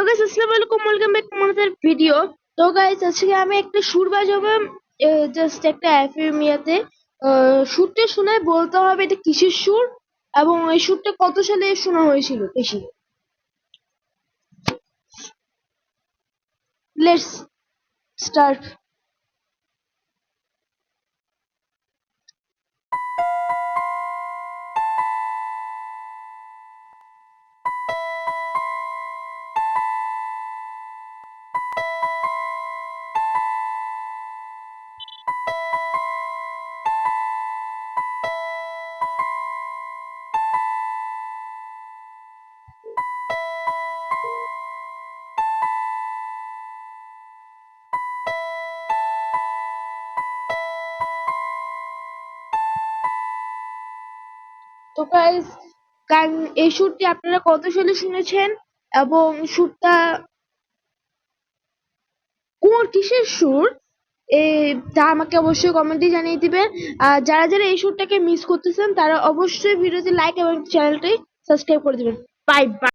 Hello guys, আসসালামু আলাইকুম, welcome back to আমাদের ভিডিও। তো গাইস, আজকে আমি একটা সুর বাজাবো, জাস্ট একটা এফএম ইয়াতে। সুরটা শুনে বলতে হবে এটা কিসের সুর এবং এই সুরটা কত সালে শোনা হয়েছিল বেশি। Let's start. তো গাইস, গান এই সুরটি আপনারা কত সালে শুনেছেন এবং সুরটা কোন কিসের সুর তা আমাকে অবশ্যই কমেন্টে জানিয়ে দিবেন। আর যারা যারা এই সুরটাকে মিস করতেছেন তারা অবশ্যই ভিডিওতে লাইক এবং চ্যানেলটি সাবস্ক্রাইব করে দিবেন। Bye bye.